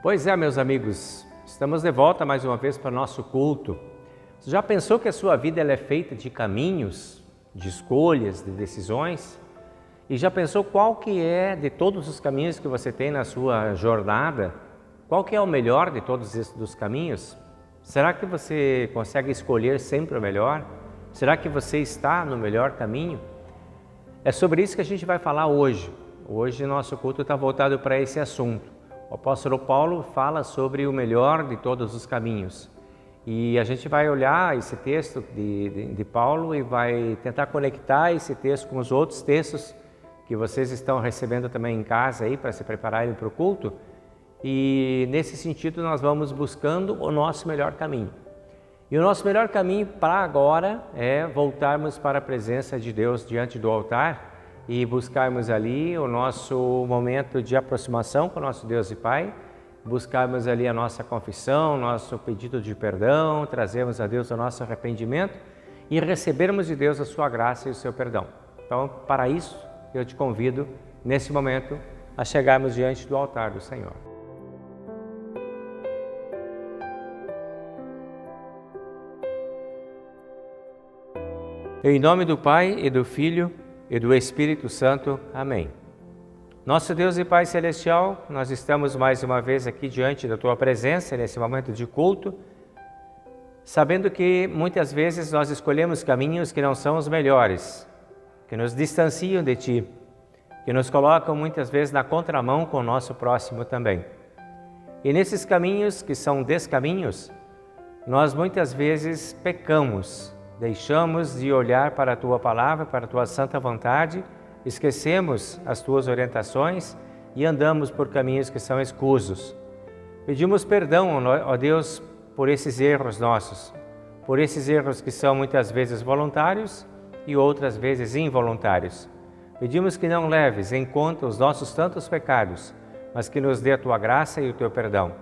Pois é, meus amigos, estamos de volta mais uma vez para o nosso culto. Você já pensou que a sua vida ela é feita de caminhos, de escolhas, de decisões? E já pensou qual que é, de todos os caminhos que você tem na sua jornada, qual que é o melhor de todos esses caminhos? Será que você consegue escolher sempre o melhor? Será que você está no melhor caminho? É sobre isso que a gente vai falar hoje. Hoje nosso culto está voltado para esse assunto. O apóstolo Paulo fala sobre o melhor de todos os caminhos. E a gente vai olhar esse texto de Paulo e vai tentar conectar esse texto com os outros textos que vocês estão recebendo também em casa aí para se prepararem para o culto. E nesse sentido nós vamos buscando o nosso melhor caminho. E o nosso melhor caminho para agora é voltarmos para a presença de Deus diante do altar e buscarmos ali o nosso momento de aproximação com o nosso Deus e Pai, buscarmos ali a nossa confissão, nosso pedido de perdão, trazermos a Deus o nosso arrependimento e recebermos de Deus a sua graça e o seu perdão. Então, para isso, eu te convido, nesse momento, a chegarmos diante do altar do Senhor. Em nome do Pai e do Filho e do Espírito Santo. Amém. Nosso Deus e Pai Celestial, nós estamos mais uma vez aqui diante da Tua presença, nesse momento de culto, sabendo que muitas vezes nós escolhemos caminhos que não são os melhores, que nos distanciam de Ti, que nos colocam muitas vezes na contramão com o nosso próximo também. E nesses caminhos que são descaminhos, nós muitas vezes pecamos, deixamos de olhar para a Tua Palavra, para a Tua Santa Vontade, esquecemos as Tuas orientações e andamos por caminhos que são escusos. Pedimos perdão, ó Deus, por esses erros nossos, por esses erros que são muitas vezes voluntários e outras vezes involuntários. Pedimos que não leves em conta os nossos tantos pecados, mas que nos dê a Tua graça e o Teu perdão.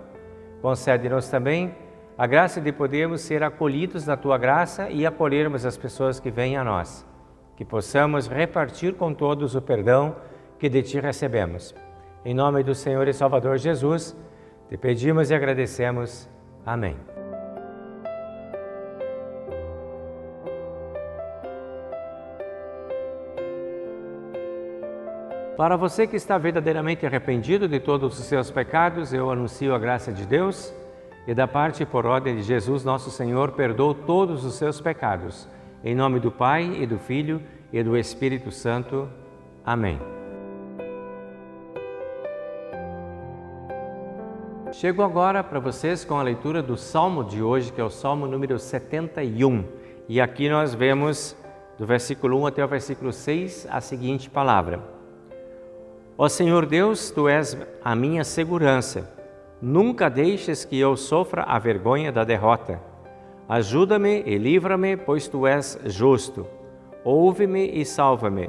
Concede-nos também a graça de podermos ser acolhidos na Tua graça e acolhermos as pessoas que vêm a nós. Que possamos repartir com todos o perdão que de Ti recebemos. Em nome do Senhor e Salvador Jesus, te pedimos e agradecemos. Amém. Para você que está verdadeiramente arrependido de todos os seus pecados, eu anuncio a graça de Deus. E da parte e por ordem de Jesus, nosso Senhor, perdoa todos os seus pecados. Em nome do Pai, e do Filho, e do Espírito Santo. Amém. Chego agora para vocês com a leitura do Salmo de hoje, que é o Salmo número 71. E aqui nós vemos, do versículo 1 até o versículo 6, a seguinte palavra. Ó Senhor Deus, Tu és a minha segurança. Nunca deixes que eu sofra a vergonha da derrota. Ajuda-me e livra-me, pois Tu és justo. Ouve-me e salva-me.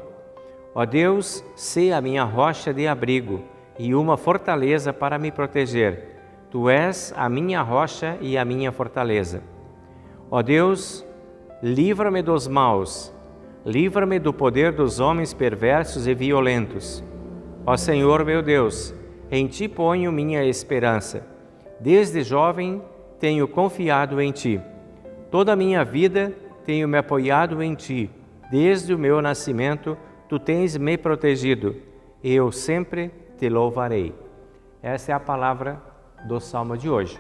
Ó Deus, sê a minha rocha de abrigo e uma fortaleza para me proteger. Tu és a minha rocha e a minha fortaleza. Ó Deus, livra-me dos maus. Livra-me do poder dos homens perversos e violentos. Ó Senhor meu Deus, em Ti ponho minha esperança. Desde jovem tenho confiado em Ti. Toda a minha vida tenho me apoiado em Ti. Desde o meu nascimento, Tu tens me protegido. E eu sempre Te louvarei. Essa é a palavra do Salmo de hoje.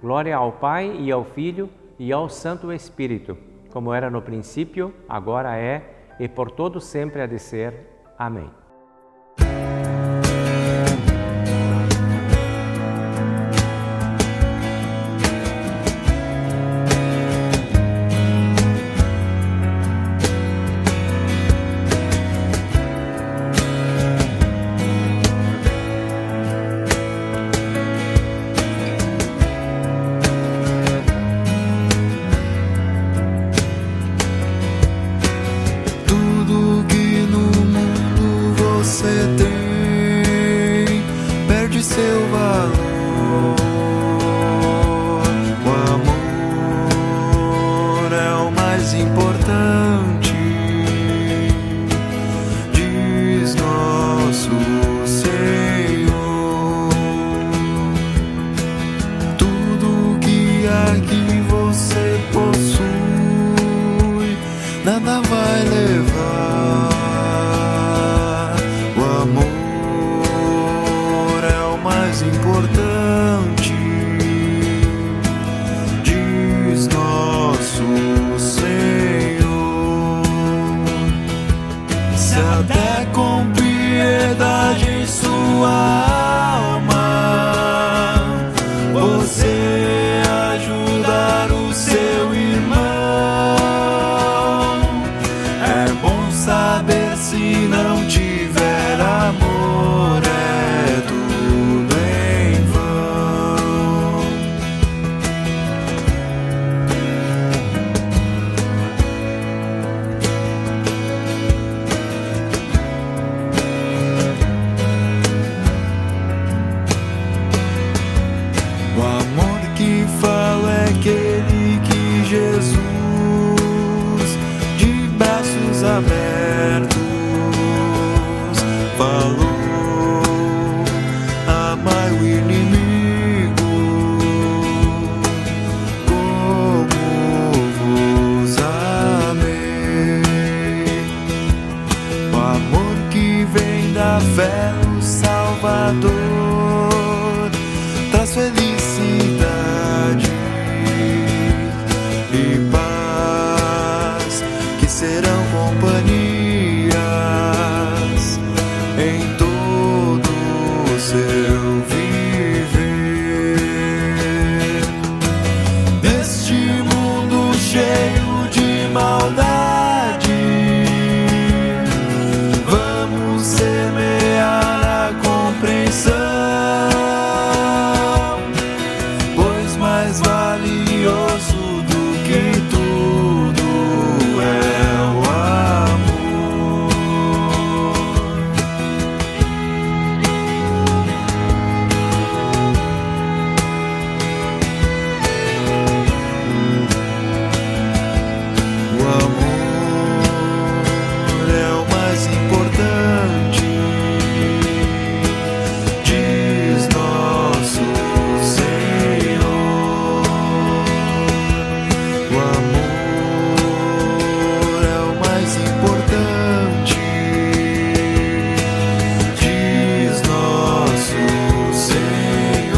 Glória ao Pai e ao Filho e ao Santo Espírito, como era no princípio, agora é e por todo sempre há de ser. Amém. Tudo que no mundo abertos, falou: amai o inimigo como vos amei. O amor que vem da fé, o Salvador, traz felicidade e paz, que serão companhias em todo o seu viver. Neste mundo cheio de maldade, vamos semear a compreensão, pois mais valioso do que tudo é o amor. O amor é o mais importante, diz nosso Senhor. O amor é o mais importante, diz nosso Senhor.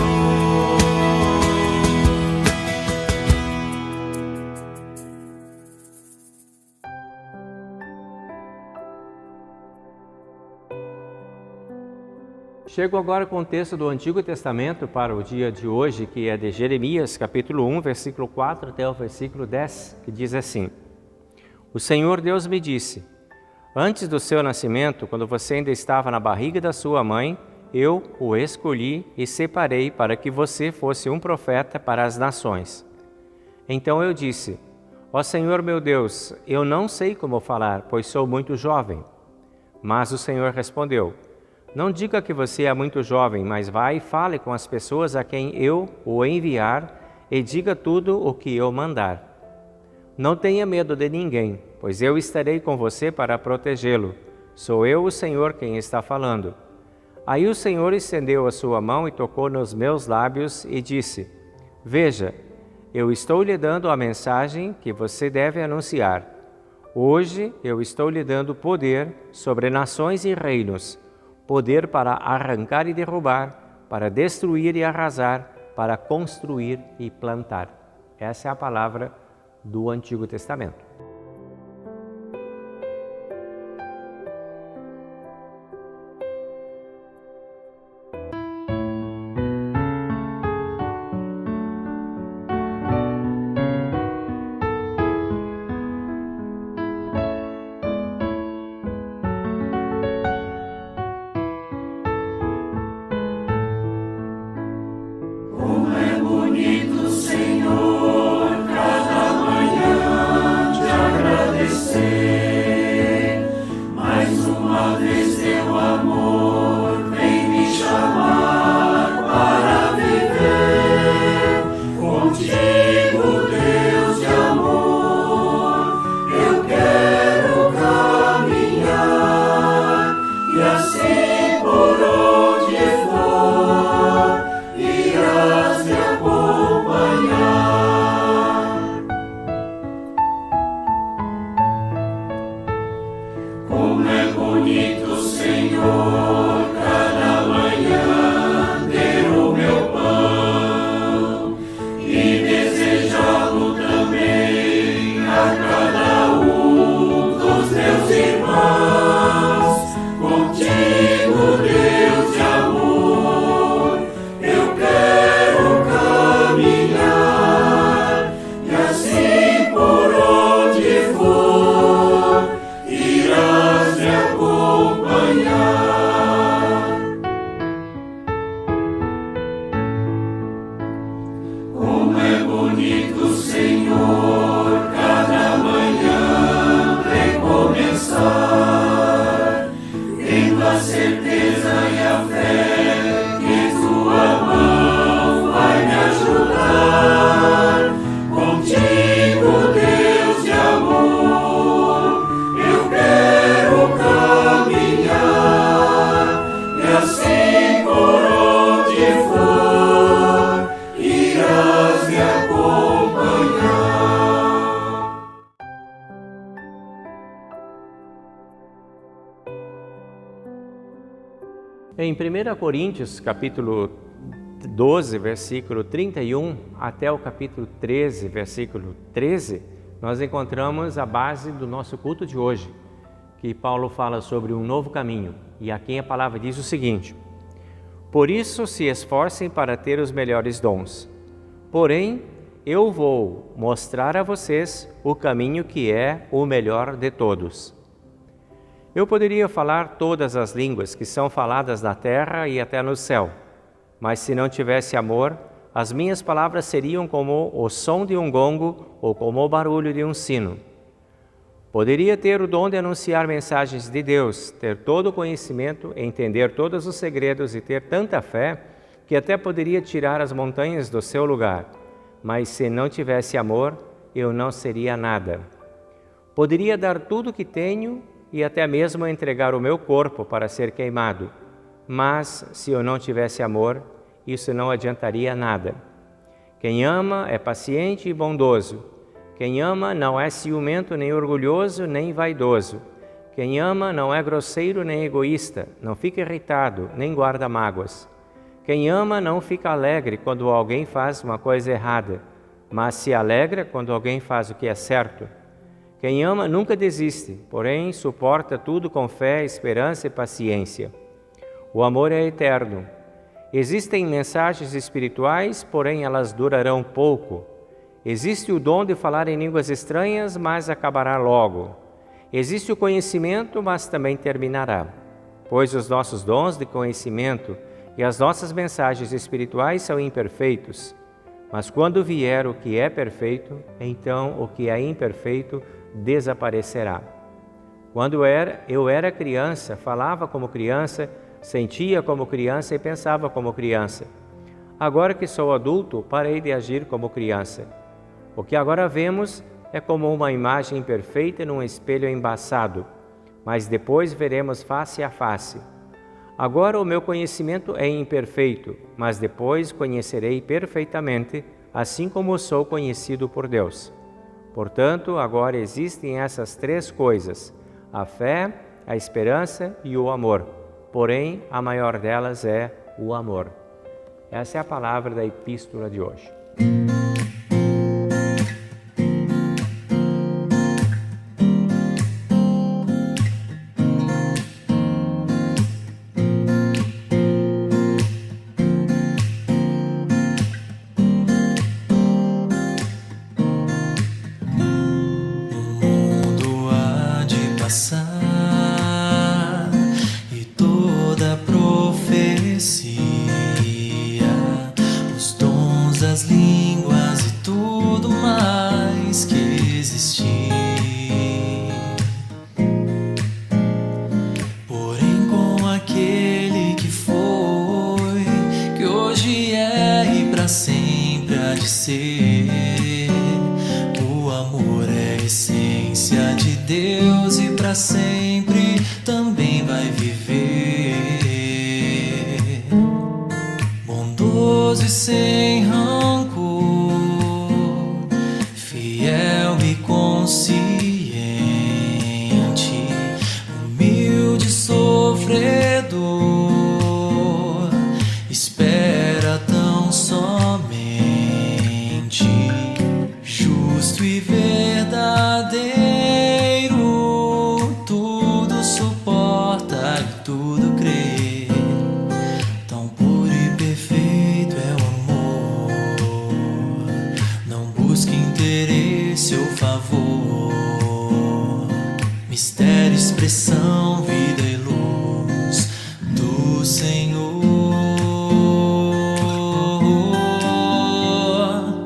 Chego agora com o texto do Antigo Testamento para o dia de hoje, que é de Jeremias, capítulo 1, versículo 4 até o versículo 10, que diz assim: O Senhor Deus me disse: antes do seu nascimento, quando você ainda estava na barriga da sua mãe, eu o escolhi e separei para que você fosse um profeta para as nações. Então eu disse: ó Senhor meu Deus, eu não sei como falar, pois sou muito jovem. Mas o Senhor respondeu: não diga que você é muito jovem, mas vá e fale com as pessoas a quem eu o enviar e diga tudo o que eu mandar. Não tenha medo de ninguém, pois eu estarei com você para protegê-lo. Sou eu, o Senhor, quem está falando. Aí o Senhor estendeu a sua mão e tocou nos meus lábios e disse: veja, eu estou lhe dando a mensagem que você deve anunciar. Hoje eu estou lhe dando poder sobre nações e reinos, poder para arrancar e derrubar, para destruir e arrasar, para construir e plantar. Essa é a palavra do Antigo Testamento. Contigo, Deus de amor, eu quero Em 1 Coríntios, capítulo 12, versículo 31, até o capítulo 13, versículo 13, nós encontramos a base do nosso culto de hoje, que Paulo fala sobre um novo caminho. E aqui a palavra diz o seguinte: por isso se esforcem para ter os melhores dons. Porém, eu vou mostrar a vocês o caminho que é o melhor de todos. Eu poderia falar todas as línguas que são faladas na terra e até no céu, mas se não tivesse amor, as minhas palavras seriam como o som de um gongo ou como o barulho de um sino. Poderia ter o dom de anunciar mensagens de Deus, ter todo o conhecimento, entender todos os segredos e ter tanta fé que até poderia tirar as montanhas do seu lugar. Mas se não tivesse amor, eu não seria nada. Poderia dar tudo o que tenho e até mesmo entregar o meu corpo para ser queimado. Mas se eu não tivesse amor, isso não adiantaria nada. Quem ama é paciente e bondoso. Quem ama não é ciumento, nem orgulhoso, nem vaidoso. Quem ama não é grosseiro nem egoísta, não fica irritado, nem guarda mágoas. Quem ama não fica alegre quando alguém faz uma coisa errada, mas se alegra quando alguém faz o que é certo. Quem ama nunca desiste, porém suporta tudo com fé, esperança e paciência. O amor é eterno. Existem mensagens espirituais, porém elas durarão pouco. Existe o dom de falar em línguas estranhas, mas acabará logo. Existe o conhecimento, mas também terminará. Pois os nossos dons de conhecimento e as nossas mensagens espirituais são imperfeitos. Mas quando vier o que é perfeito, então o que é imperfeito desaparecerá. Quando eu era criança, falava como criança, sentia como criança e pensava como criança. Agora que sou adulto, parei de agir como criança. O que agora vemos é como uma imagem imperfeita num espelho embaçado, mas depois veremos face a face. Agora o meu conhecimento é imperfeito, mas depois conhecerei perfeitamente, assim como sou conhecido por Deus. Portanto, agora existem essas três coisas: a fé, a esperança e o amor. Porém, a maior delas é o amor. Essa é a palavra da epístola de hoje. E toda profecia, os dons, as línguas e tudo mais que existir. Porém, com aquele que foi, que hoje é e para sempre há de ser, o amor é a essência de Deus e para sempre também vai viver. Bondoso e sem rancor, fiel e consciente, humilde, sofredor, espera tão somente, justo e verdadeiro. Tudo crê, tão puro e perfeito é o amor. Não busque interesse ou favor, mistério, expressão, vida e luz do Senhor.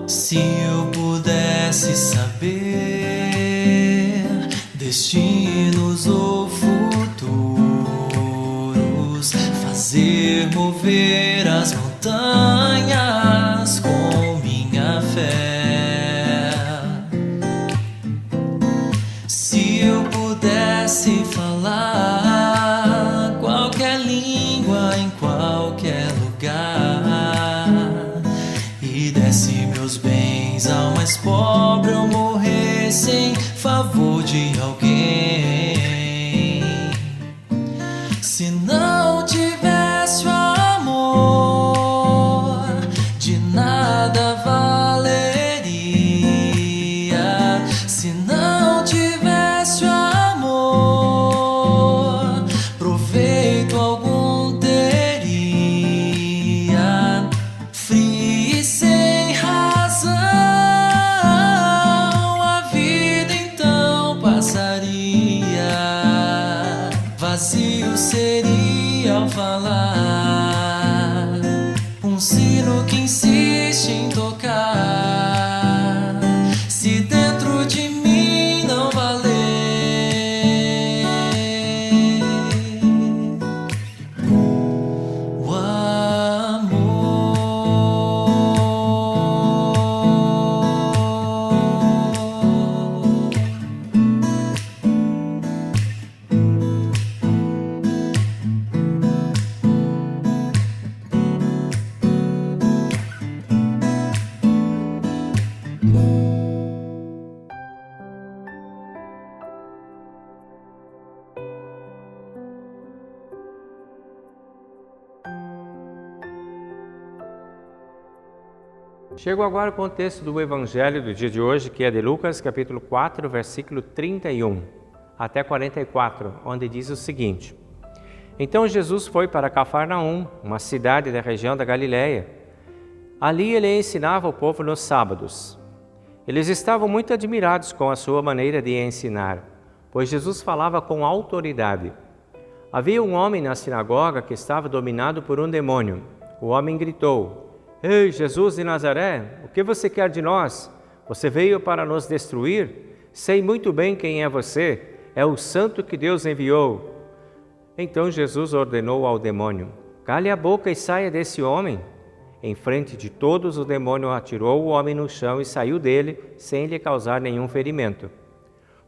Se eu pudesse saber destinos ou fazer mover as montanhas com minha fé. Se eu pudesse falar qualquer língua em qualquer lugar e desse meus bens ao mais pobre, eu morresse em favor de alguém. Se não tivesse se dentro de mim não valer o amor. Chego agora ao contexto do Evangelho do dia de hoje, que é de Lucas, capítulo 4, versículo 31 até 44, onde diz o seguinte: Então Jesus foi para Cafarnaum, uma cidade da região da Galileia. Ali ele ensinava o povo nos sábados. Eles estavam muito admirados com a sua maneira de ensinar, pois Jesus falava com autoridade. Havia um homem na sinagoga que estava dominado por um demônio. O homem gritou: Ei, Jesus de Nazaré, o que você quer de nós? Você veio para nos destruir? Sei muito bem quem é você, é o santo que Deus enviou. Então Jesus ordenou ao demônio: Cale a boca e saia desse homem. Em frente de todos, o demônio atirou o homem no chão e saiu dele, sem lhe causar nenhum ferimento.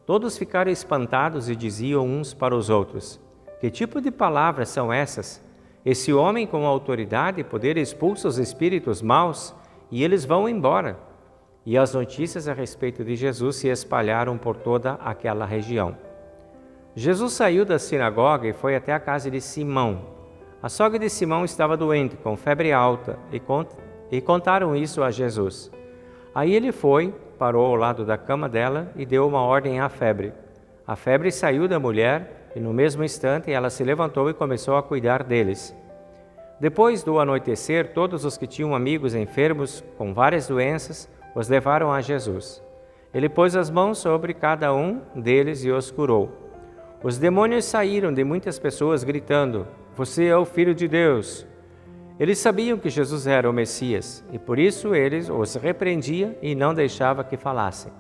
Todos ficaram espantados e diziam uns para os outros: Que tipo de palavras são essas? Esse homem com autoridade e poder expulsa os espíritos maus e eles vão embora. E as notícias a respeito de Jesus se espalharam por toda aquela região. Jesus saiu da sinagoga e foi até a casa de Simão. A sogra de Simão estava doente, com febre alta, e contaram isso a Jesus. Aí ele foi, parou ao lado da cama dela e deu uma ordem à febre. A febre saiu da mulher e no mesmo instante ela se levantou e começou a cuidar deles. Depois do anoitecer, todos os que tinham amigos enfermos com várias doenças os levaram a Jesus. Ele pôs as mãos sobre cada um deles e os curou. Os demônios saíram de muitas pessoas gritando: Você é o Filho de Deus. Eles sabiam que Jesus era o Messias e por isso eles os repreendia e não deixava que falassem.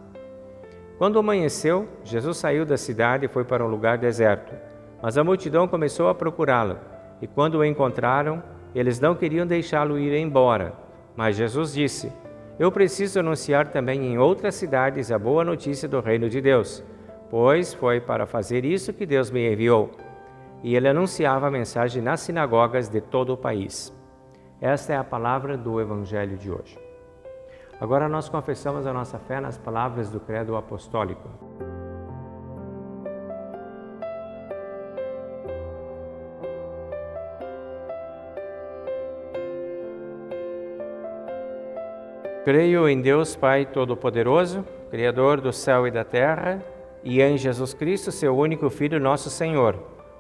Quando amanheceu, Jesus saiu da cidade e foi para um lugar deserto, mas a multidão começou a procurá-lo, e quando o encontraram, eles não queriam deixá-lo ir embora. Mas Jesus disse: Eu preciso anunciar também em outras cidades a boa notícia do reino de Deus, pois foi para fazer isso que Deus me enviou. E ele anunciava a mensagem nas sinagogas de todo o país. Esta é a palavra do Evangelho de hoje. Agora nós confessamos a nossa fé nas palavras do Credo Apostólico. Creio em Deus Pai Todo-Poderoso, Criador do céu e da terra, e em Jesus Cristo, seu único Filho, nosso Senhor,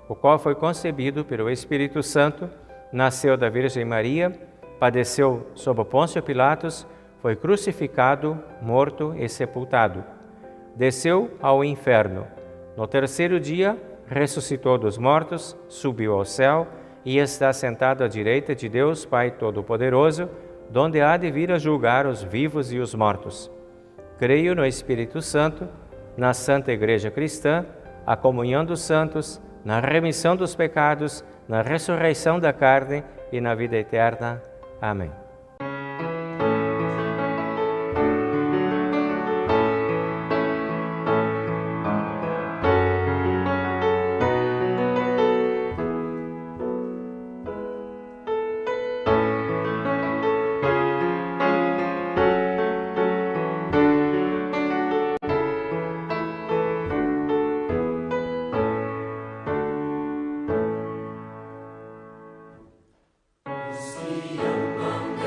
o qual foi concebido pelo Espírito Santo, nasceu da Virgem Maria, padeceu sob Pôncio Pilatos, foi crucificado, morto e sepultado. Desceu ao inferno. No terceiro dia, ressuscitou dos mortos, subiu ao céu e está sentado à direita de Deus Pai Todo-Poderoso, donde há de vir a julgar os vivos e os mortos. Creio no Espírito Santo, na Santa Igreja Cristã, a comunhão dos santos, na remissão dos pecados, na ressurreição da carne e na vida eterna. Amém. Os que amam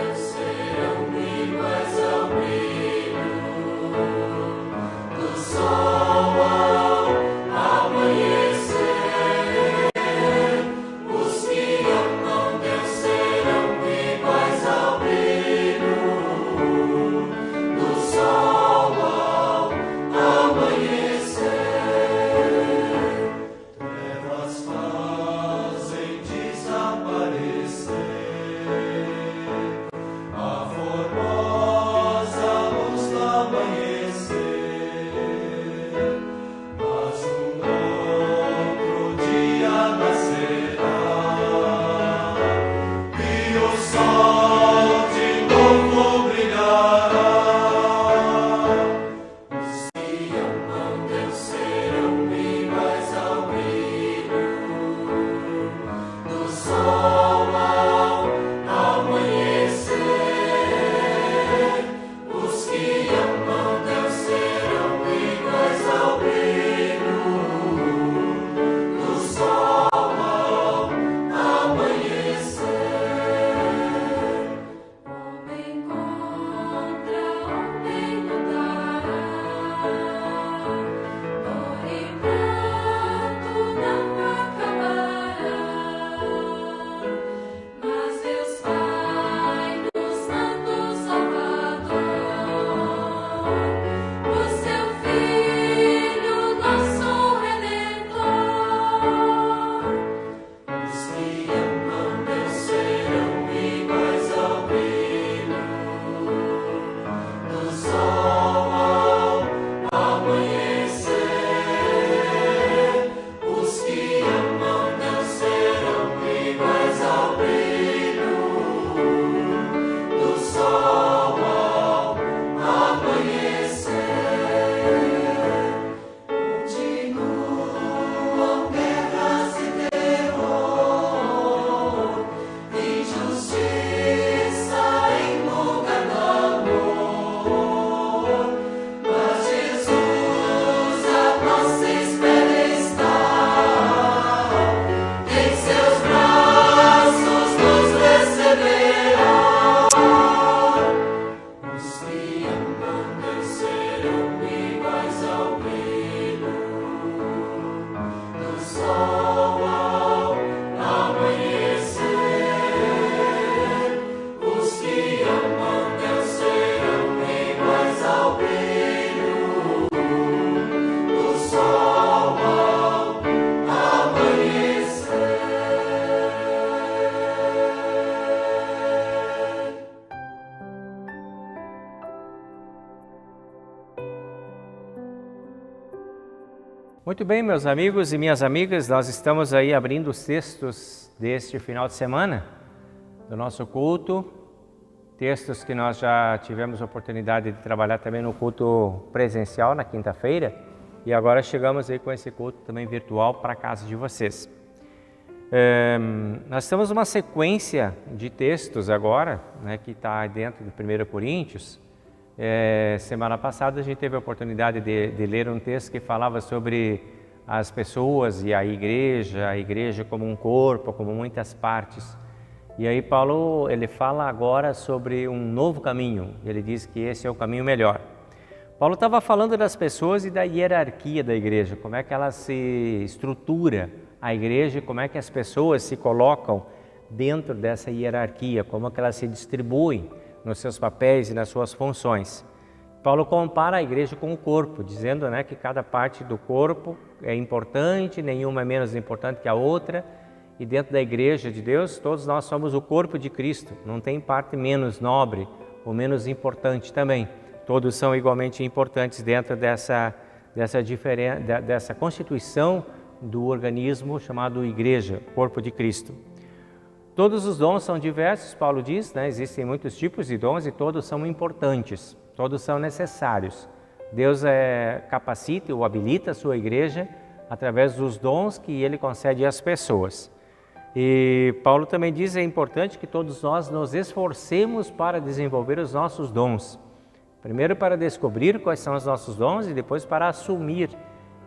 Muito bem, meus amigos e minhas amigas, nós estamos aí abrindo os textos deste final de semana do nosso culto, textos que nós já tivemos a oportunidade de trabalhar também no culto presencial na quinta-feira e agora chegamos aí com esse culto também virtual para a casa de vocês. Nós temos uma sequência de textos agora, né, que está dentro do 1 Coríntios. Semana passada a gente teve a oportunidade de ler um texto que falava sobre as pessoas e a igreja como um corpo, como muitas partes. E aí Paulo, ele fala agora sobre um novo caminho, ele diz que esse é o caminho melhor. Paulo estava falando das pessoas e da hierarquia da igreja, como é que ela se estrutura, a igreja, como é que as pessoas se colocam dentro dessa hierarquia, como é que elas se distribuem nos seus papéis e nas suas funções. Paulo compara a igreja com o corpo, dizendo, né, que cada parte do corpo é importante, nenhuma é menos importante que a outra, e dentro da igreja de Deus, todos nós somos o corpo de Cristo, não tem parte menos nobre ou menos importante também, todos são igualmente importantes dentro dessa constituição do organismo chamado igreja, corpo de Cristo. Todos os dons são diversos, Paulo diz, né? Existem muitos tipos de dons e todos são importantes, todos são necessários. Deus capacita ou habilita a sua igreja através dos dons que Ele concede às pessoas. E Paulo também diz que é importante que todos nós nos esforcemos para desenvolver os nossos dons. Primeiro para descobrir quais são os nossos dons e depois para assumir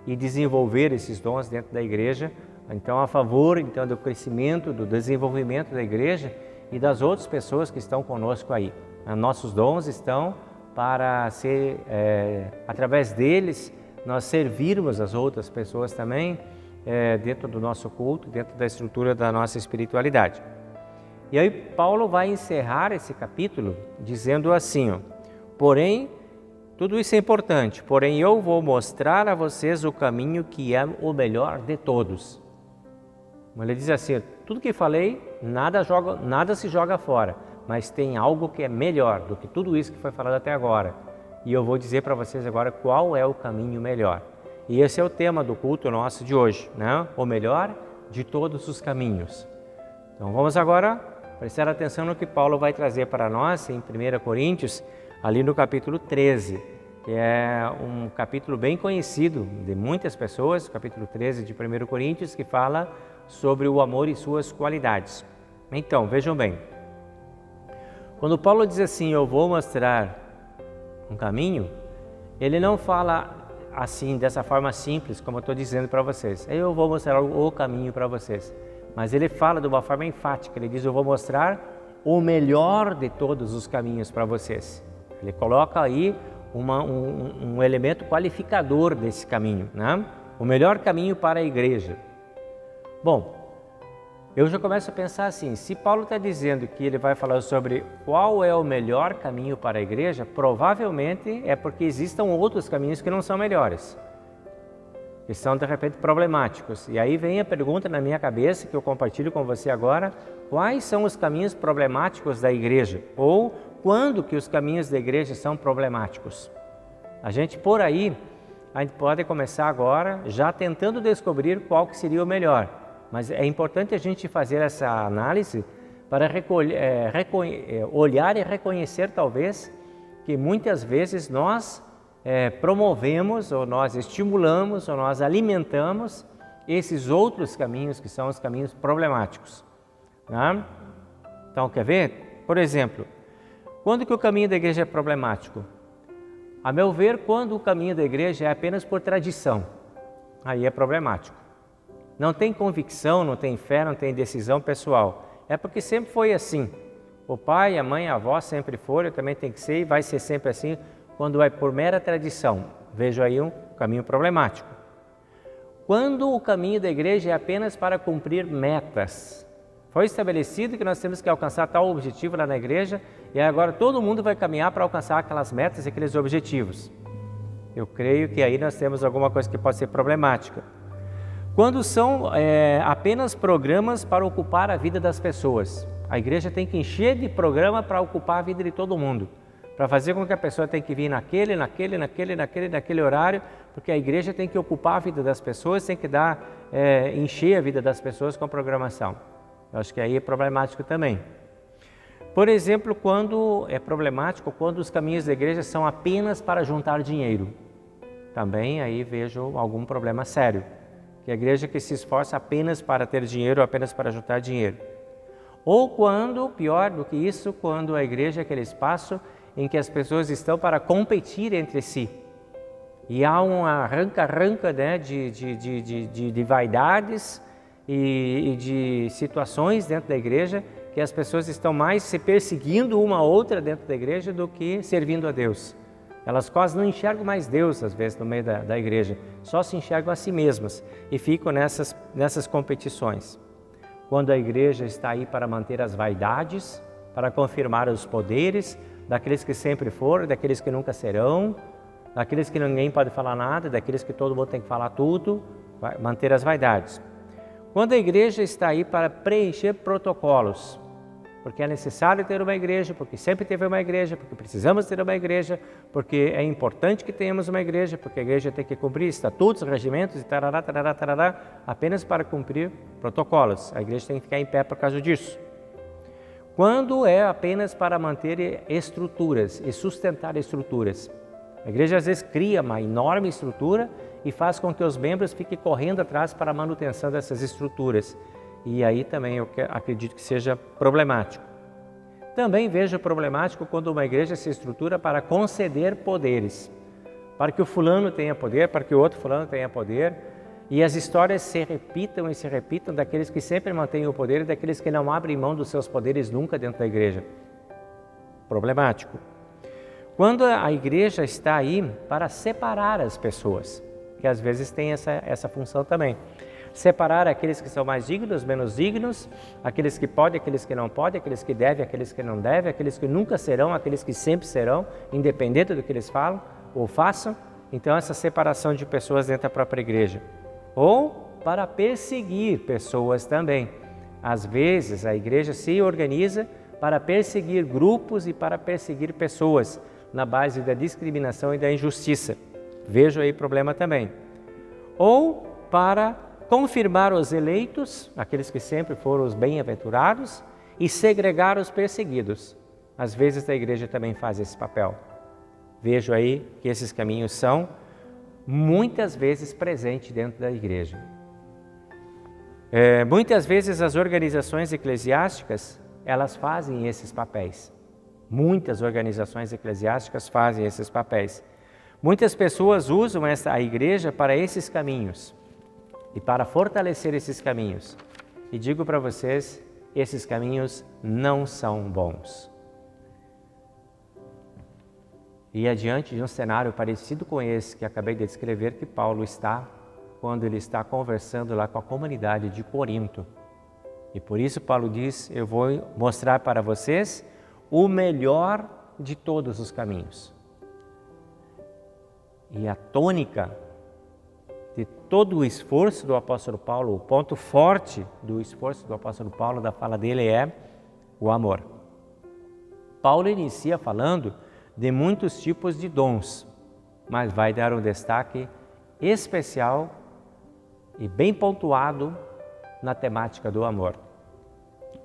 e desenvolver esses dons dentro da igreja. Então, a favor do crescimento, do desenvolvimento da igreja e das outras pessoas que estão conosco aí. Nossos dons estão para ser, através deles, nós servirmos as outras pessoas também, dentro do nosso culto, dentro da estrutura da nossa espiritualidade. E aí Paulo vai encerrar esse capítulo dizendo assim, porém, tudo isso é importante, porém eu vou mostrar a vocês o caminho que é o melhor de todos. Ele diz assim, tudo que falei, nada se joga fora, mas tem algo que é melhor do que tudo isso que foi falado até agora. E eu vou dizer para vocês agora qual é o caminho melhor. E esse é o tema do culto nosso de hoje, né? O melhor de todos os caminhos. Então vamos agora prestar atenção no que Paulo vai trazer para nós em 1 Coríntios, ali no capítulo 13, que é um capítulo bem conhecido de muitas pessoas, o capítulo 13 de 1 Coríntios, que fala sobre o amor e suas qualidades. Então, vejam bem, quando Paulo diz assim, eu vou mostrar um caminho, ele não fala assim, dessa forma simples, como eu estou dizendo para vocês. Eu vou mostrar o caminho para vocês. Mas ele fala de uma forma enfática, ele diz, eu vou mostrar o melhor de todos os caminhos para vocês. Ele coloca aí um elemento qualificador desse caminho, né? O melhor caminho para a igreja. Bom, eu já começo a pensar assim, se Paulo está dizendo que ele vai falar sobre qual é o melhor caminho para a igreja, provavelmente é porque existam outros caminhos que não são melhores, que são de repente problemáticos. E aí vem a pergunta na minha cabeça, que eu compartilho com você agora, quais são os caminhos problemáticos da igreja? Ou quando que os caminhos da igreja são problemáticos? A gente pode começar agora já tentando descobrir qual que seria o melhor. Mas é importante a gente fazer essa análise para olhar e reconhecer talvez que muitas vezes nós promovemos ou nós estimulamos ou nós alimentamos esses outros caminhos que são os caminhos problemáticos, né? Então, quer ver? Por exemplo, quando que o caminho da igreja é problemático? A meu ver, quando o caminho da igreja é apenas por tradição, aí é problemático. Não tem convicção, não tem fé, não tem decisão pessoal. É porque sempre foi assim. O pai, a mãe, a avó sempre foram, também tem que ser e vai ser sempre assim quando é por mera tradição. Vejo aí um caminho problemático. Quando o caminho da igreja é apenas para cumprir metas. Foi estabelecido que nós temos que alcançar tal objetivo lá na igreja e agora todo mundo vai caminhar para alcançar aquelas metas e aqueles objetivos. Eu creio que aí nós temos alguma coisa que pode ser problemática. Quando são apenas programas para ocupar a vida das pessoas. A igreja tem que encher de programa para ocupar a vida de todo mundo, para fazer com que a pessoa tenha que vir naquele horário, porque a igreja tem que ocupar a vida das pessoas, tem que encher a vida das pessoas com a programação. Eu acho que aí é problemático também. Por exemplo, quando é problemático, quando os caminhos da igreja são apenas para juntar dinheiro. Também aí vejo algum problema sério. Que a igreja que se esforça apenas para ter dinheiro, apenas para juntar dinheiro. Ou quando, pior do que isso, quando a igreja é aquele espaço em que as pessoas estão para competir entre si. E há um arranca-arranca, né, de vaidades e de situações dentro da igreja, que as pessoas estão mais se perseguindo uma a outra dentro da igreja do que servindo a Deus. Elas quase não enxergam mais Deus, às vezes, no meio da igreja, só se enxergam a si mesmas e ficam nessas competições. Quando a igreja está aí para manter as vaidades, para confirmar os poderes daqueles que sempre foram, daqueles que nunca serão, daqueles que ninguém pode falar nada, daqueles que todo mundo tem que falar tudo, manter as vaidades. Quando a igreja está aí para preencher protocolos, porque é necessário ter uma igreja, porque sempre teve uma igreja, porque precisamos ter uma igreja, porque é importante que tenhamos uma igreja, porque a igreja tem que cumprir estatutos, regimentos e tarará, apenas para cumprir protocolos. A igreja tem que ficar em pé por causa disso. Quando é apenas para manter estruturas e sustentar estruturas. A igreja às vezes cria uma enorme estrutura e faz com que os membros fiquem correndo atrás para a manutenção dessas estruturas. E aí também eu acredito que seja problemático. Também vejo problemático quando uma igreja se estrutura para conceder poderes. Para que o fulano tenha poder, para que o outro fulano tenha poder. E as histórias se repitam e se repitam daqueles que sempre mantêm o poder e daqueles que não abrem mão dos seus poderes nunca dentro da igreja. Problemático. Quando a igreja está aí para separar as pessoas, que às vezes tem essa função também. Separar aqueles que são mais dignos, menos dignos, aqueles que podem, aqueles que não podem, aqueles que devem, aqueles que não devem, aqueles que nunca serão, aqueles que sempre serão, independente do que eles falam ou façam. Então, essa separação de pessoas dentro da própria igreja. Ou para perseguir pessoas também. Às vezes, a igreja se organiza para perseguir grupos e para perseguir pessoas na base da discriminação e da injustiça. Vejo aí problema também. Ou para confirmar os eleitos, aqueles que sempre foram os bem-aventurados, e segregar os perseguidos. Às vezes a igreja também faz esse papel. Vejo aí que esses caminhos são muitas vezes presentes dentro da igreja. Muitas vezes as organizações eclesiásticas, elas fazem esses papéis. Muitas organizações eclesiásticas fazem esses papéis. Muitas pessoas usam a igreja para esses caminhos. E para fortalecer esses caminhos. E digo para vocês, esses caminhos não são bons. E é diante de um cenário parecido com esse que acabei de descrever que Paulo está, quando ele está conversando lá com a comunidade de Corinto. E por isso Paulo diz, eu vou mostrar para vocês o melhor de todos os caminhos. E a tônica de todo o esforço do apóstolo Paulo, o ponto forte do esforço do apóstolo Paulo, da fala dele é o amor. Paulo inicia falando de muitos tipos de dons, mas vai dar um destaque especial e bem pontuado na temática do amor.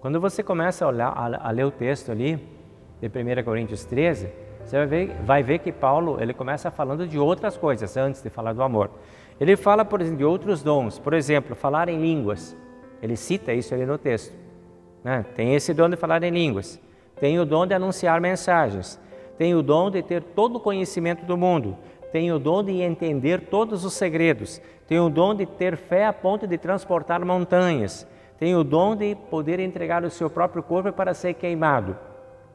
Quando você começa a ler o texto ali, de 1 Coríntios 13, você vai ver que Paulo ele começa falando de outras coisas antes de falar do amor. Ele fala, por exemplo, de outros dons, por exemplo, falar em línguas. Ele cita isso ali no texto. Né? Tem esse dom de falar em línguas, tem o dom de anunciar mensagens, tem o dom de ter todo o conhecimento do mundo, tem o dom de entender todos os segredos, tem o dom de ter fé a ponto de transportar montanhas, tem o dom de poder entregar o seu próprio corpo para ser queimado.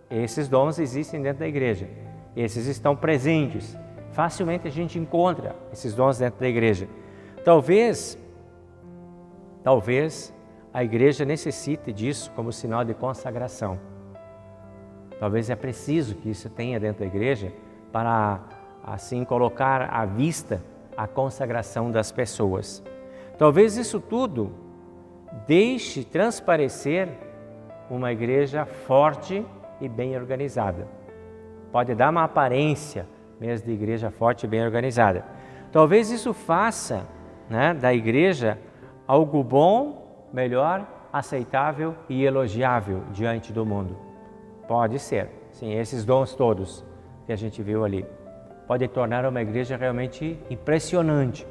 Esses dons existem dentro da igreja, esses estão presentes. Facilmente a gente encontra esses dons dentro da igreja. Talvez a igreja necessite disso como sinal de consagração. Talvez é preciso que isso tenha dentro da igreja para, assim, colocar à vista a consagração das pessoas. Talvez isso tudo deixe transparecer uma igreja forte e bem organizada. Pode dar uma aparência mesmo de igreja forte e bem organizada. Talvez isso faça, né, da igreja algo bom, melhor, aceitável e elogiável diante do mundo. Pode ser, sim, esses dons todos que a gente viu ali. Pode tornar uma igreja realmente impressionante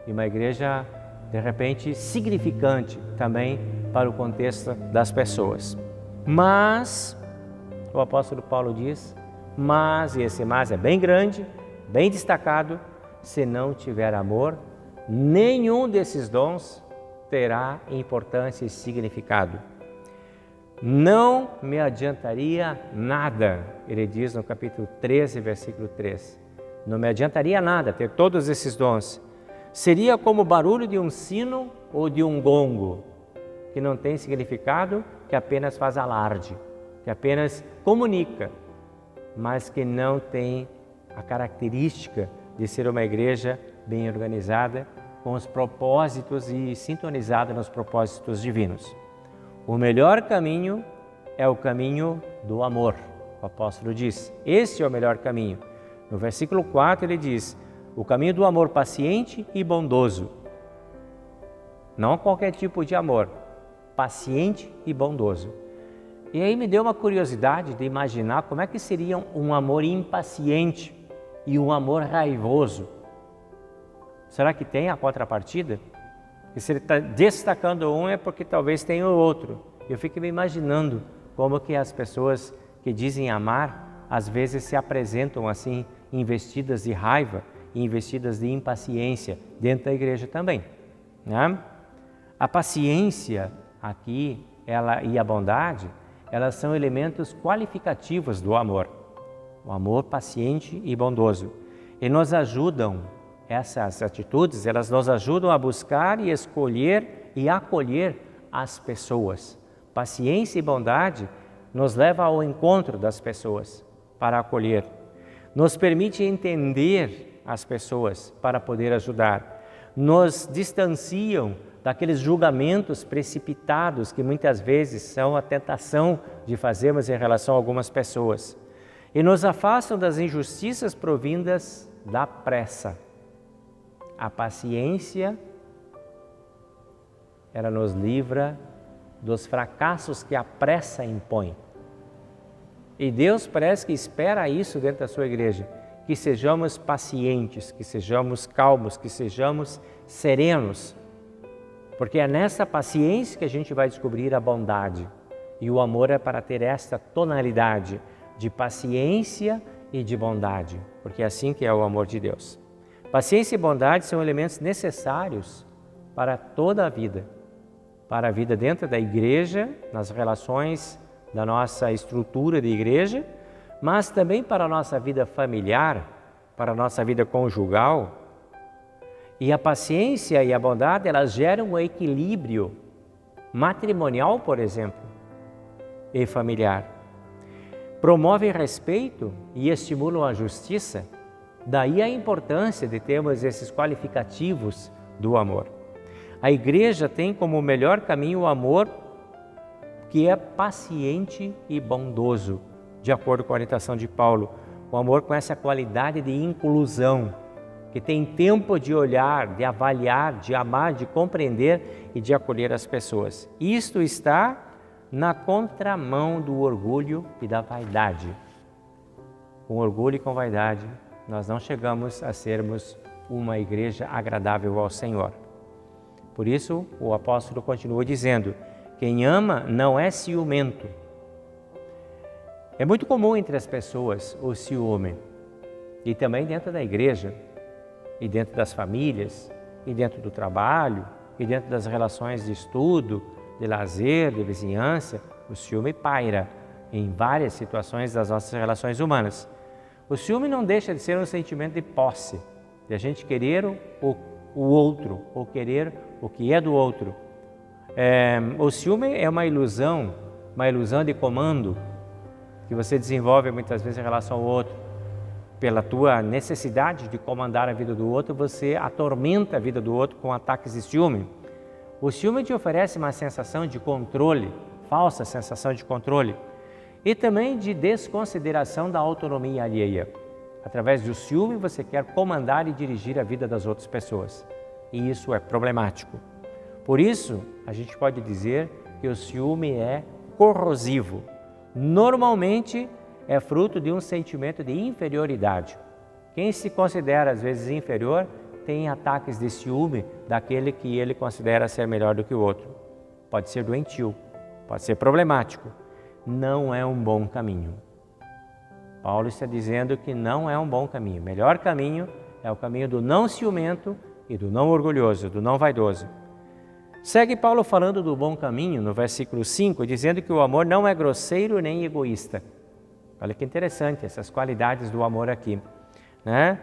e uma igreja, de repente, significante também para o contexto das pessoas. Mas, o apóstolo Paulo diz, e esse mas é bem grande, bem destacado, se não tiver amor, nenhum desses dons terá importância e significado. Não me adiantaria nada, ele diz no capítulo 13, versículo 3. Não me adiantaria nada ter todos esses dons. Seria como o barulho de um sino ou de um gongo, que não tem significado, que apenas faz alarde, que apenas comunica, mas que não tem a característica de ser uma igreja bem organizada, com os propósitos e sintonizada nos propósitos divinos. O melhor caminho é o caminho do amor, o apóstolo diz. Esse é o melhor caminho. No versículo 4 ele diz, o caminho do amor paciente e bondoso. Não qualquer tipo de amor, paciente e bondoso. E aí me deu uma curiosidade de imaginar como é que seria um amor impaciente e um amor raivoso. Será que tem a contrapartida? E se ele está destacando um é porque talvez tenha o outro. Eu fico me imaginando como que as pessoas que dizem amar, às vezes se apresentam assim, investidas de raiva e investidas de impaciência dentro da igreja também, né? A paciência aqui, e a bondade, elas são elementos qualificativos do amor. O amor paciente e bondoso. E nos ajudam, essas atitudes, elas nos ajudam a buscar e escolher e acolher as pessoas. Paciência e bondade nos leva ao encontro das pessoas para acolher. Nos permite entender as pessoas para poder ajudar. Nos distanciam daqueles julgamentos precipitados que muitas vezes são a tentação de fazermos em relação a algumas pessoas. E nos afastam das injustiças provindas da pressa. A paciência, ela nos livra dos fracassos que a pressa impõe. E Deus parece que espera isso dentro da sua igreja, que sejamos pacientes, que sejamos calmos, que sejamos serenos, porque é nessa paciência que a gente vai descobrir a bondade. E o amor é para ter esta tonalidade de paciência e de bondade, porque é assim que é o amor de Deus. Paciência e bondade são elementos necessários para toda a vida, para a vida dentro da igreja, nas relações da nossa estrutura de igreja, mas também para a nossa vida familiar, para a nossa vida conjugal. E a paciência e a bondade, elas geram um equilíbrio matrimonial, por exemplo, e familiar. Promovem respeito e estimulam a justiça. Daí a importância de termos esses qualificativos do amor. A igreja tem como melhor caminho o amor que é paciente e bondoso, de acordo com a orientação de Paulo. O amor com essa qualidade de inclusão, que tem tempo de olhar, de avaliar, de amar, de compreender e de acolher as pessoas. Isto está na contramão do orgulho e da vaidade. Com orgulho e com vaidade, nós não chegamos a sermos uma igreja agradável ao Senhor. Por isso, o apóstolo continua dizendo, quem ama não é ciumento. É muito comum entre as pessoas o ciúme, e também dentro da igreja, e dentro das famílias, e dentro do trabalho, e dentro das relações de estudo, de lazer, de vizinhança, o ciúme paira em várias situações das nossas relações humanas. O ciúme não deixa de ser um sentimento de posse, de a gente querer o outro, ou querer o que é do outro. O ciúme é uma ilusão de comando, que você desenvolve muitas vezes em relação ao outro. Pela tua necessidade de comandar a vida do outro, você atormenta a vida do outro com ataques de ciúme. O ciúme te oferece uma sensação de controle, falsa sensação de controle. e também de desconsideração da autonomia alheia. Através do ciúme, você quer comandar e dirigir a vida das outras pessoas. E isso é problemático. Por isso, a gente pode dizer que o ciúme é corrosivo. Normalmente, é fruto de um sentimento de inferioridade. Quem se considera, às vezes, inferior, tem ataques de ciúme daquele que ele considera ser melhor do que o outro. Pode ser doentio, pode ser problemático. Não é um bom caminho. Paulo está dizendo que não é um bom caminho. O melhor caminho é o caminho do não ciumento e do não orgulhoso, do não vaidoso. Segue Paulo falando do bom caminho no versículo 5, dizendo que o amor não é grosseiro nem egoísta. Olha que interessante essas qualidades do amor aqui, né?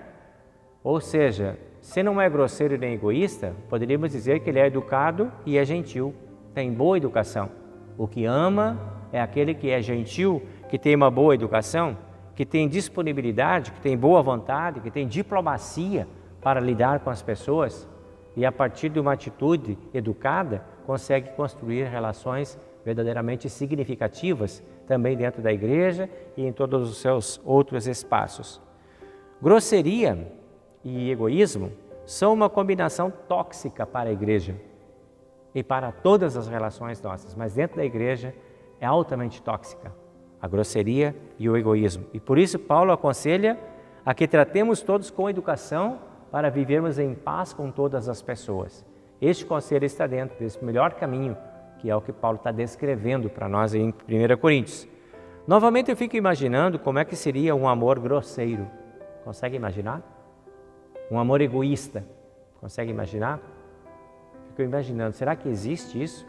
Ou seja, se não é grosseiro nem egoísta, poderíamos dizer que ele é educado e é gentil, tem boa educação. O que ama é aquele que é gentil, que tem uma boa educação, que tem disponibilidade, que tem boa vontade, que tem diplomacia para lidar com as pessoas e a partir de uma atitude educada consegue construir relações verdadeiramente significativas também dentro da igreja e em todos os seus outros espaços. Grosseria e egoísmo são uma combinação tóxica para a igreja e para todas as relações nossas, mas dentro da igreja é altamente tóxica. A grosseria e o egoísmo. E por isso Paulo aconselha a que tratemos todos com educação para vivermos em paz com todas as pessoas. Este conselho está dentro desse melhor caminho, que é o que Paulo está descrevendo para nós em 1 Coríntios. Novamente eu fico imaginando como é que seria um amor grosseiro. Consegue imaginar? Um amor egoísta. Consegue imaginar? Fico imaginando, será que existe isso?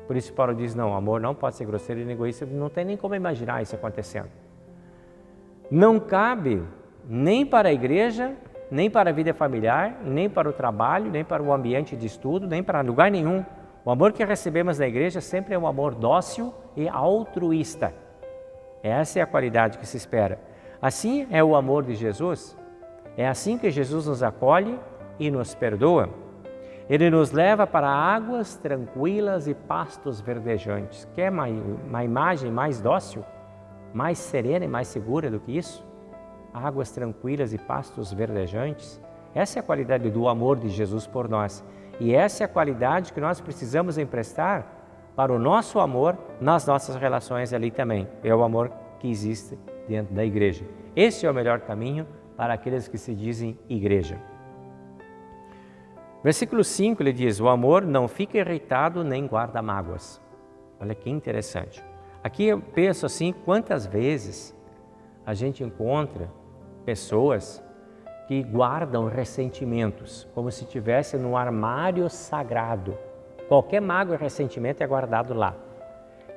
Por isso Paulo diz, não, o amor não pode ser grosseiro e egoísta, não tem nem como imaginar isso acontecendo. Não cabe nem para a igreja, nem para a vida familiar, nem para o trabalho, nem para o ambiente de estudo, nem para lugar nenhum. O amor que recebemos na igreja sempre é um amor dócil e altruísta. Essa é a qualidade que se espera. Assim é o amor de Jesus. É assim que Jesus nos acolhe e nos perdoa. Ele nos leva para águas tranquilas e pastos verdejantes. Quer uma imagem mais dócil, mais serena e mais segura do que isso? Águas tranquilas e pastos verdejantes. Essa é a qualidade do amor de Jesus por nós. E essa é a qualidade que nós precisamos emprestar para o nosso amor nas nossas relações ali também. É o amor que existe dentro da igreja. Esse é o melhor caminho para aqueles que se dizem igreja. Versículo 5, ele diz, o amor não fica irritado nem guarda mágoas. Olha que interessante. Aqui eu penso assim, quantas vezes a gente encontra pessoas que guardam ressentimentos, como se estivesse num armário sagrado. Qualquer mágoa e ressentimento é guardado lá.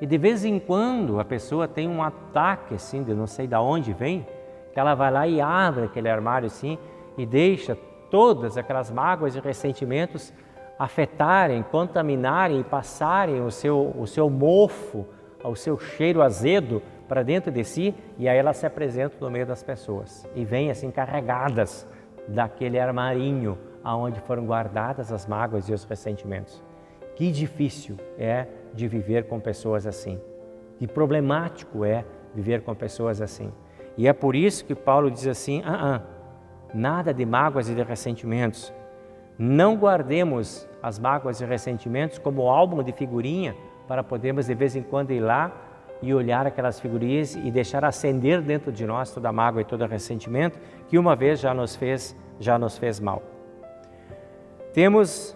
E de vez em quando a pessoa tem um ataque, assim, de não sei de onde vem, que ela vai lá e abre aquele armário assim e deixa todas aquelas mágoas e ressentimentos afetarem, contaminarem e passarem o seu mofo, o seu cheiro azedo para dentro de si, e aí elas se apresentam no meio das pessoas e vêm assim carregadas daquele armarinho aonde foram guardadas as mágoas e os ressentimentos. Que difícil é de viver com pessoas assim. Que problemático é viver com pessoas assim. E é por isso que Paulo diz assim, nada de mágoas e de ressentimentos. Não guardemos as mágoas e ressentimentos como álbum de figurinha para podermos de vez em quando ir lá e olhar aquelas figurinhas e deixar acender dentro de nós toda a mágoa e todo o ressentimento que uma vez já nos fez mal. Temos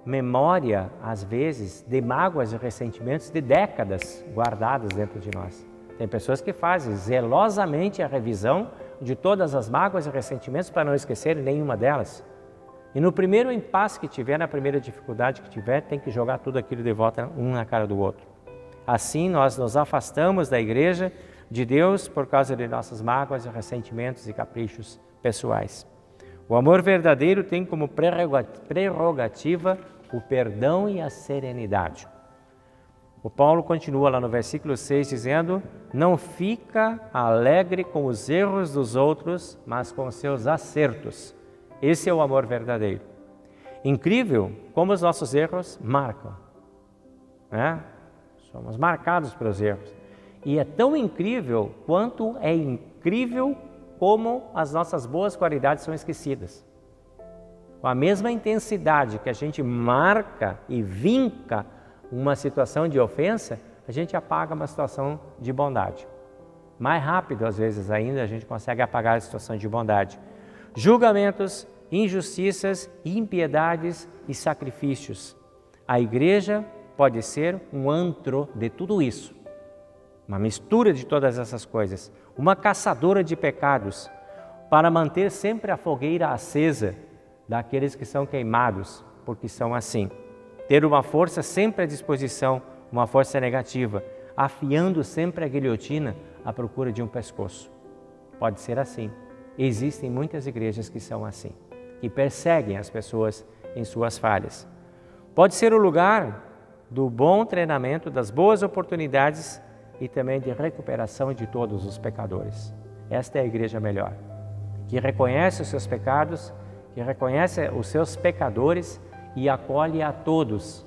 memória, às vezes, de mágoas e ressentimentos de décadas guardadas dentro de nós. Tem pessoas que fazem zelosamente a revisão de todas as mágoas e ressentimentos para não esquecerem nenhuma delas. E no primeiro impasse que tiver, na primeira dificuldade que tiver, tem que jogar tudo aquilo de volta um na cara do outro. Assim nós nos afastamos da igreja, de Deus, por causa de nossas mágoas, ressentimentos e caprichos pessoais. O amor verdadeiro tem como prerrogativa o perdão e a serenidade. O Paulo continua lá no versículo 6 dizendo, não fica alegre com os erros dos outros, mas com seus acertos. Esse é o amor verdadeiro. Incrível como os nossos erros marcam, né? Somos marcados pelos erros. E é tão incrível quanto é incrível como as nossas boas qualidades são esquecidas. Com a mesma intensidade que a gente marca e vinca uma situação de ofensa, a gente apaga uma situação de bondade. Mais rápido, às vezes ainda, a gente consegue apagar a situação de bondade. Julgamentos, injustiças, impiedades e sacrifícios. A igreja pode ser um antro de tudo isso. Uma mistura de todas essas coisas. Uma caçadora de pecados para manter sempre a fogueira acesa daqueles que são queimados, porque são assim. Ter uma força sempre à disposição, uma força negativa, afiando sempre a guilhotina à procura de um pescoço. Pode ser assim. Existem muitas igrejas que são assim, que perseguem as pessoas em suas falhas. Pode ser o lugar do bom treinamento, das boas oportunidades e também de recuperação de todos os pecadores. Esta é a igreja melhor, que reconhece os seus pecados, que reconhece os seus pecadores e acolhe a todos,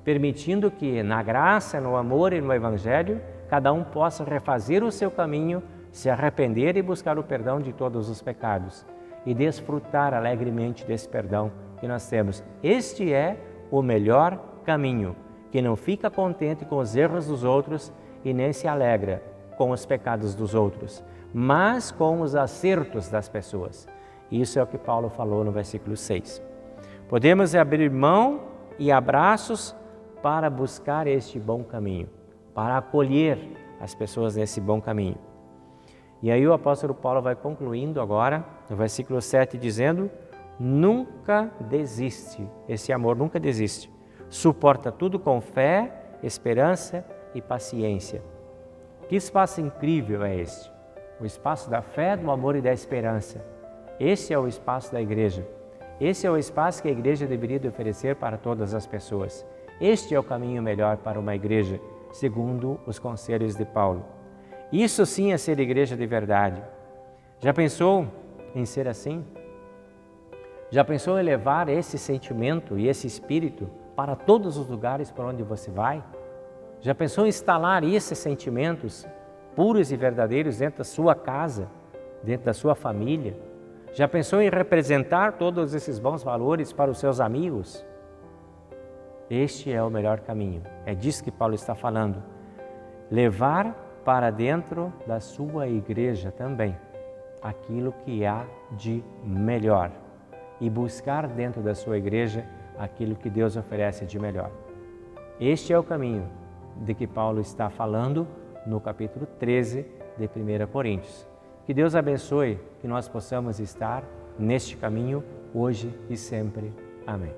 permitindo que na graça, no amor e no evangelho, cada um possa refazer o seu caminho, se arrepender e buscar o perdão de todos os pecados e desfrutar alegremente desse perdão que nós temos. Este é o melhor caminho, que não fica contente com os erros dos outros e nem se alegra com os pecados dos outros, mas com os acertos das pessoas. Isso é o que Paulo falou no versículo 6. Podemos abrir mão e abraços para buscar este bom caminho, para acolher as pessoas nesse bom caminho. E aí o apóstolo Paulo vai concluindo agora, no versículo 7, dizendo: nunca desiste, esse amor nunca desiste, suporta tudo com fé, esperança e paciência. Que espaço incrível é este? O espaço da fé, do amor e da esperança. Esse é o espaço da igreja. Esse é o espaço que a igreja deveria oferecer para todas as pessoas. Este é o caminho melhor para uma igreja, segundo os conselhos de Paulo. Isso sim é ser igreja de verdade. Já pensou em ser assim? Já pensou em levar esse sentimento e esse espírito para todos os lugares por onde você vai? Já pensou em instalar esses sentimentos puros e verdadeiros dentro da sua casa, dentro da sua família? Já pensou em representar todos esses bons valores para os seus amigos? Este é o melhor caminho. É disso que Paulo está falando. Levar para dentro da sua igreja também aquilo que há de melhor e buscar dentro da sua igreja aquilo que Deus oferece de melhor. Este é o caminho de que Paulo está falando no capítulo 13 de 1 Coríntios. Que Deus abençoe, que nós possamos estar neste caminho hoje e sempre. Amém.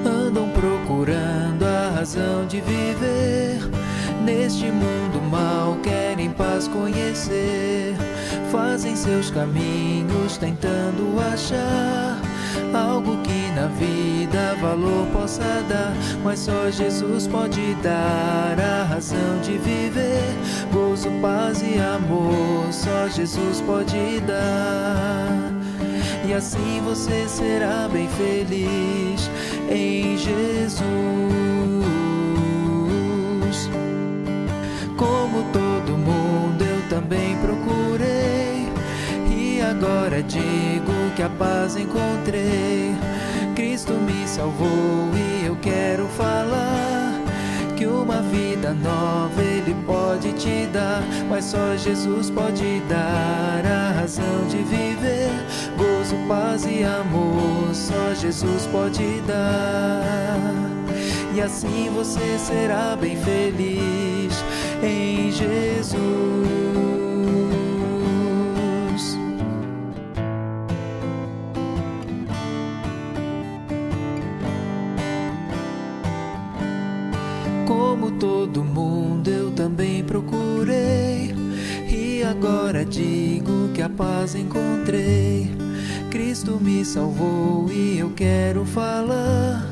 Andam procurando a razão de viver neste mundo mal, querem paz conhecer, fazem seus caminhos tentando achar algo que na vida valor possa dar, mas só Jesus pode dar a razão de viver, gozo, paz e amor, só Jesus pode dar. E assim você será bem feliz em Jesus. Como todo mundo eu também procurei, e agora digo que a paz encontrei. Cristo me salvou e eu quero falar que uma vida nova Ele pode te dar, mas só Jesus pode dar a razão de viver, gozo, paz e amor, só Jesus pode dar. E assim você será bem feliz em Jesus. Como todo mundo eu também procurei, e agora digo que a paz encontrei. Cristo me salvou e eu quero falar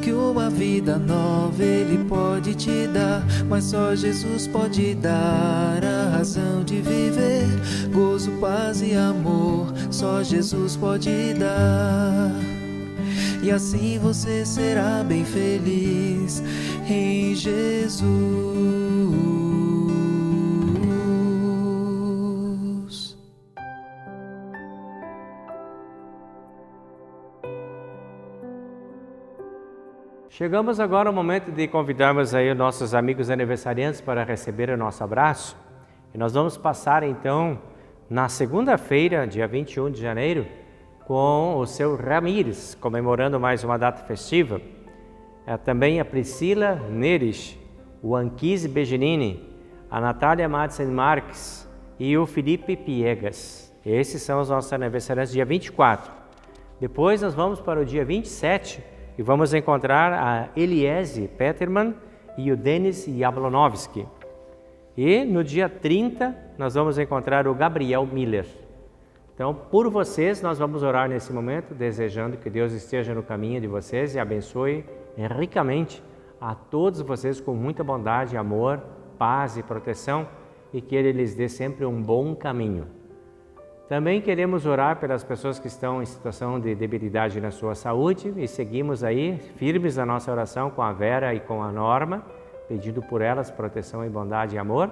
que uma vida nova Ele pode te dar, mas só Jesus pode dar a razão de viver. Gozo, paz e amor, só Jesus pode dar. E assim você será bem feliz em Jesus. Chegamos agora ao momento de convidarmos aí os nossos amigos aniversariantes para receber o nosso abraço. E nós vamos passar então na segunda-feira, dia 21 de janeiro, com o seu Ramires, comemorando mais uma data festiva. Também a Priscila Neres, o Anquise Beginini, a Natália Madsen Marques e o Felipe Piegas. Esses são os nossos aniversariantes dia 24. Depois nós vamos para o dia 27 e vamos encontrar a Eliese Peterman e o Denis Jablonovski. E no dia 30 nós vamos encontrar o Gabriel Miller. Então, por vocês, nós vamos orar nesse momento, desejando que Deus esteja no caminho de vocês e abençoe ricamente a todos vocês com muita bondade, amor, paz e proteção, e que Ele lhes dê sempre um bom caminho. Também queremos orar pelas pessoas que estão em situação de debilidade na sua saúde e seguimos aí firmes na nossa oração com a Vera e com a Norma, pedindo por elas proteção e bondade e amor.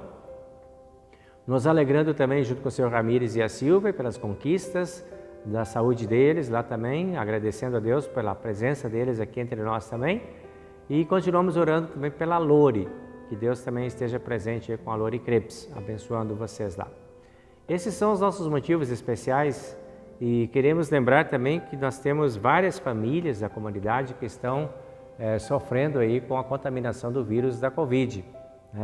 Nos alegrando também junto com o Sr. Ramires e a Silvia pelas conquistas da saúde deles lá também, agradecendo a Deus pela presença deles aqui entre nós também. E continuamos orando também pela Lore, que Deus também esteja presente com a Lore Krebs, abençoando vocês lá. Esses são os nossos motivos especiais e queremos lembrar também que nós temos várias famílias da comunidade que estão sofrendo aí com a contaminação do vírus da Covid.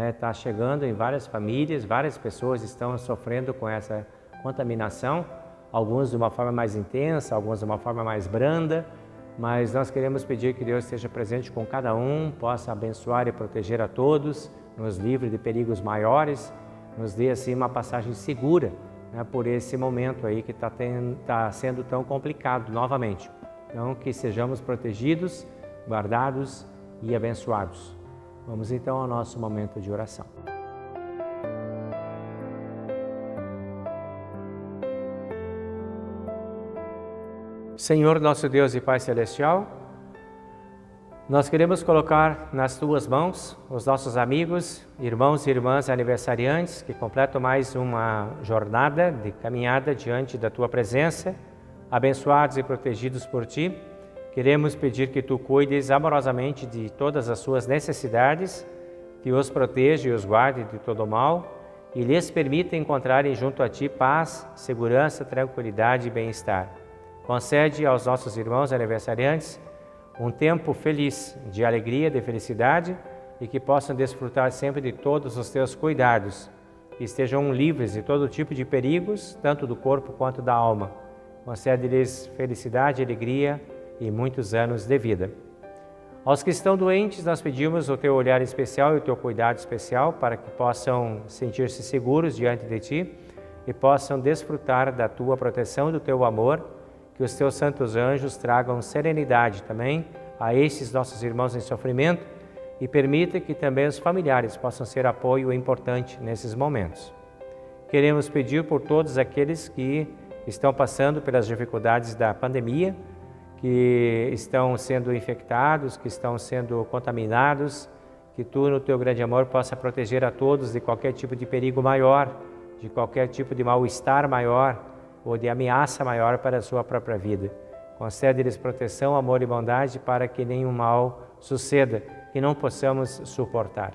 Está chegando em várias famílias, várias pessoas estão sofrendo com essa contaminação, alguns de uma forma mais intensa, alguns de uma forma mais branda, mas nós queremos pedir que Deus esteja presente com cada um, possa abençoar e proteger a todos, nos livre de perigos maiores, nos dê assim uma passagem segura, né, por esse momento aí que está sendo tão complicado novamente. Então, que sejamos protegidos, guardados e abençoados. Vamos então ao nosso momento de oração. Senhor, nosso Deus e Pai Celestial, nós queremos colocar nas Tuas mãos os nossos amigos, irmãos e irmãs aniversariantes que completam mais uma jornada de caminhada diante da Tua presença, abençoados e protegidos por Ti. Queremos pedir que Tu cuides amorosamente de todas as suas necessidades, que os proteja e os guarde de todo o mal e lhes permita encontrarem junto a Ti paz, segurança, tranquilidade e bem-estar. Concede aos nossos irmãos aniversariantes um tempo feliz, de alegria, de felicidade e que possam desfrutar sempre de todos os Teus cuidados, que estejam livres de todo tipo de perigos, tanto do corpo quanto da alma. Concede-lhes felicidade, alegria e muitos anos de vida. Aos que estão doentes, nós pedimos o Teu olhar especial e o Teu cuidado especial para que possam sentir-se seguros diante de Ti e possam desfrutar da Tua proteção e do Teu amor. Que os Teus santos anjos tragam serenidade também a esses nossos irmãos em sofrimento e permita que também os familiares possam ser apoio importante nesses momentos. Queremos pedir por todos aqueles que estão passando pelas dificuldades da pandemia, que estão sendo infectados, que estão sendo contaminados, que Tu, no Teu grande amor, possa proteger a todos de qualquer tipo de perigo maior, de qualquer tipo de mal-estar maior, ou de ameaça maior para a sua própria vida. Concede-lhes proteção, amor e bondade para que nenhum mal suceda e não possamos suportar.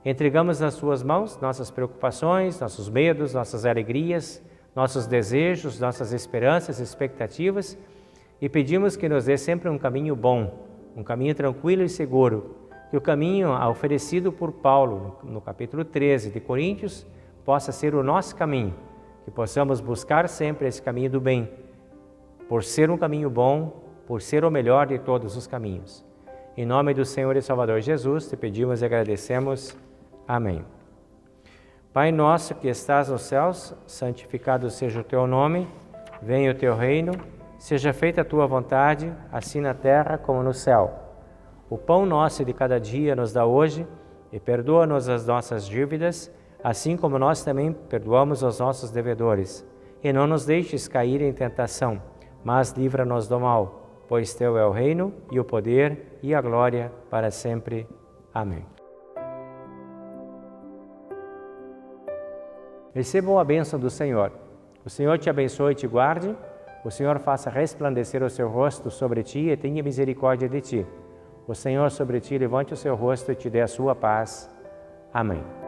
Entregamos nas Tuas mãos nossas preocupações, nossos medos, nossas alegrias, nossos desejos, nossas esperanças, expectativas e pedimos que nos dê sempre um caminho bom, um caminho tranquilo e seguro, que o caminho oferecido por Paulo no capítulo 13 de Coríntios possa ser o nosso caminho, que possamos buscar sempre esse caminho do bem, por ser um caminho bom, por ser o melhor de todos os caminhos. Em nome do Senhor e Salvador Jesus, Te pedimos e agradecemos. Amém. Pai nosso que estás nos céus, santificado seja o Teu nome, venha o Teu reino, seja feita a Tua vontade, assim na terra como no céu. O pão nosso de cada dia nos dá hoje e perdoa-nos as nossas dívidas, assim como nós também perdoamos aos nossos devedores. E não nos deixes cair em tentação, mas livra-nos do mal, pois Teu é o reino e o poder e a glória para sempre. Amém. Recebam a bênção do Senhor. O Senhor te abençoe e te guarde. O Senhor faça resplandecer o seu rosto sobre ti e tenha misericórdia de ti. O Senhor sobre ti levante o seu rosto e te dê a sua paz. Amém.